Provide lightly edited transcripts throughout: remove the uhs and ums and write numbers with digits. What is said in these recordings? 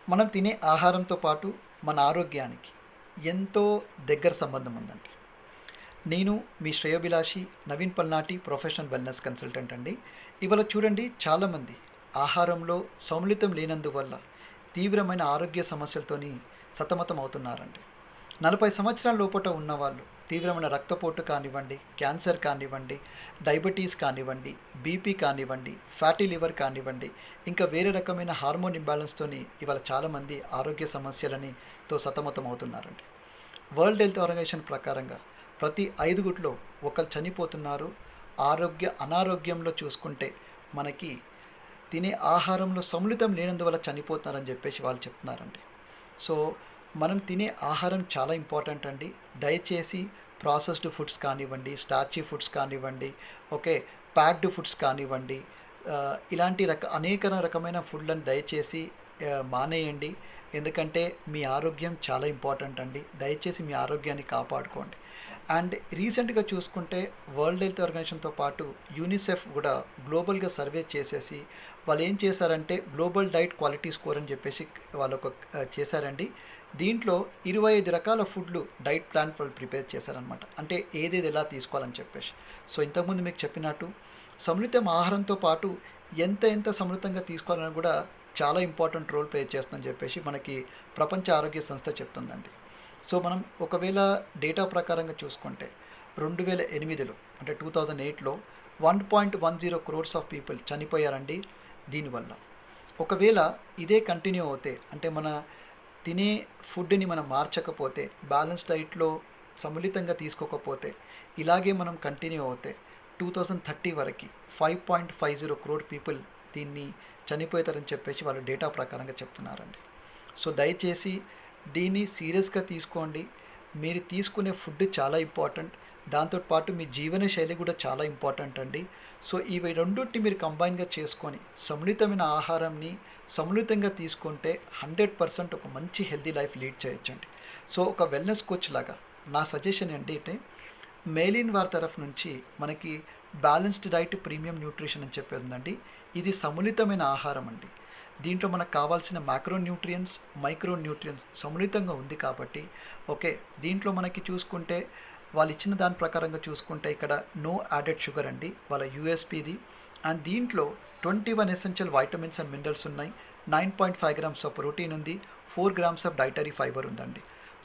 మనం తినే ఆహారంతో పాటు మన ఆరోగ్యానికి ఎంతో దగ్గర సంబంధం ఉందండి. నేను మీ శ్రేయోభిలాషి నవీన్ పల్నాటి ప్రొఫెషనల్ వెల్నెస్ కన్సల్టెంట్ అండి. ఇవాళ చూడండి, చాలామంది ఆహారంలో సమ్మిళితం లేనందువల్ల తీవ్రమైన ఆరోగ్య సమస్యలతోని సతమతం అవుతున్నారండి. 40 సంవత్సరాల లోపట ఉన్నవాళ్ళు తీవ్రమైన రక్తపోటు కానివ్వండి, క్యాన్సర్ కానివ్వండి, డయాబెటీస్ కానివ్వండి, బీపీ కానివ్వండి, ఫ్యాటీ లివర్ కానివ్వండి, ఇంకా వేరే రకమైన హార్మోన్ ఇంబ్యాలెన్స్తోని ఇవాళ చాలామంది ఆరోగ్య సమస్యలతో సతమతం అవుతున్నారండి. వరల్డ్ హెల్త్ ఆర్గనైజేషన్ ప్రకారంగా ప్రతి 5 గుట్లో ఒకరు చనిపోతున్నారు. అనారోగ్యంలో చూసుకుంటే మనకి తినే ఆహారంలో సమ్మిళితం లేనందువల్ల చనిపోతున్నారని చెప్పేసి వాళ్ళు చెప్తున్నారండి. సో మనం తినే ఆహారం చాలా ఇంపార్టెంట్ అండి. దయచేసి ప్రాసెస్డ్ ఫుడ్స్ కానివ్వండి, స్టార్చీ ఫుడ్స్ కానివ్వండి, ఓకే, ప్యాక్డ్ ఫుడ్స్ కానివ్వండి, ఇలాంటి అనేక రకమైన ఫుడ్లను దయచేసి మానేయండి. ఎందుకంటే మీ ఆరోగ్యం చాలా ఇంపార్టెంట్ అండి. దయచేసి మీ ఆరోగ్యాన్ని కాపాడుకోండి. అండ్ రీసెంట్గా చూసుకుంటే వరల్డ్ హెల్త్ ఆర్గనైజేషన్తో పాటు యూనిసెఫ్ కూడా గ్లోబల్గా సర్వే చేసేసి వాళ్ళు ఏం చేశారంటే గ్లోబల్ డైట్ క్వాలిటీ స్కోర్ అని చెప్పేసి వాళ్ళు చేశారండి. దీంట్లో 25 రకాల ఫుడ్లు డైట్ ప్లాన్ వాళ్ళు ప్రిపేర్ చేశారనమాట. అంటే ఏదేది ఎలా తీసుకోవాలని చెప్పేసి. సో ఇంతకుముందు మీకు చెప్పినట్టు సమ్మిళితం ఆహారంతో పాటు ఎంత సమ్మిళితంగా తీసుకోవాలని కూడా చాలా ఇంపార్టెంట్ రోల్ ప్లే చేస్తుందని చెప్పేసి మనకి ప్రపంచ ఆరోగ్య సంస్థ చెప్తుందండి. సో మనం ఒకవేళ డేటా ప్రకారంగా చూసుకుంటే 2008లో అంటే 2008లో 1.10 crores ఆఫ్ పీపుల్ చనిపోయారండి దీనివల్ల. ఒకవేళ ఇదే కంటిన్యూ అవుతే, అంటే మన తినే ఫుడ్ని మనం మార్చకపోతే, బ్యాలెన్స్ డైట్లో సమ్మిళితంగా తీసుకోకపోతే, ఇలాగే మనం కంటిన్యూ అవుతే 2030 వరకు 5.50 crore పీపుల్ దీన్ని చనిపోతారని చెప్పేసి వాళ్ళు డేటా ప్రకారంగా చెప్తున్నారండి. సో దయచేసి దీన్ని సీరియస్గా తీసుకోండి. మీరు తీసుకునే ఫుడ్ చాలా ఇంపార్టెంట్. దాంతోపాటు మీ జీవన శైలి కూడా చాలా ఇంపార్టెంట్ అండి. సో ఇవి రెండింటిని మీరు కంబైన్గా చేసుకొని సమ్మిళితమైన ఆహారాన్ని సమ్మిళితంగా తీసుకుంటే 100% ఒక మంచి హెల్తీ లైఫ్ లీడ్ చేయొచ్చండి. సో ఒక వెల్నెస్ కోచ్ లాగా నా సజెషన్ ఏంటంటే, మెయిలిన్ వారి తరఫు నుంచి మనకి బ్యాలెన్స్డ్ డైట్ ప్రీమియం న్యూట్రిషన్ అని చెప్పేది ఉందండి. ఇది సమ్మిళితమైన ఆహారం అండి. దీంట్లో మనకు కావాల్సిన మైక్రో న్యూట్రియన్స్ సమ్మిళితంగా ఉంది కాబట్టి ఓకే. దీంట్లో మనకి చూసుకుంటే వాళ్ళు ఇచ్చిన దాని ప్రకారంగా చూసుకుంటే ఇక్కడ నో యాడెడ్ షుగర్ అండి వాళ్ళ యూఎస్పీది. అండ్ దీంట్లో 21 ఎసెన్షియల్ వైటమిన్స్ అండ్ మినరల్స్ ఉన్నాయి. 9.5 grams ఆఫ్ ప్రోటీన్ ఉంది. 4 grams ఆఫ్ డైటరీ ఫైబర్ ఉందండి.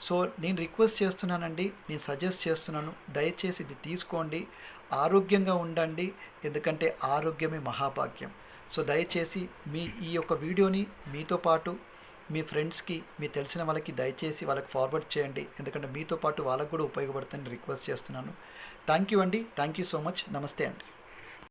సో నేను రిక్వెస్ట్ చేస్తున్నానండి, నేను సజెస్ట్ చేస్తున్నాను, దయచేసి ఇది తీసుకోండి, ఆరోగ్యంగా ఉండండి. ఎందుకంటే ఆరోగ్యమే మహాభాగ్యం. సో దయచేసి ఈ యొక్క వీడియోని మీతో పాటు మీ ఫ్రెండ్స్కి, మీ తెలిసిన వాళ్ళకి దయచేసి వాళ్ళకి ఫార్వర్డ్ చేయండి. ఎందుకంటే మీతో పాటు వాళ్ళకు కూడా ఉపయోగపడుతుందని రిక్వెస్ట్ చేస్తున్నాను. థ్యాంక్ యూ అండి. Thank you so much. నమస్తే అండి.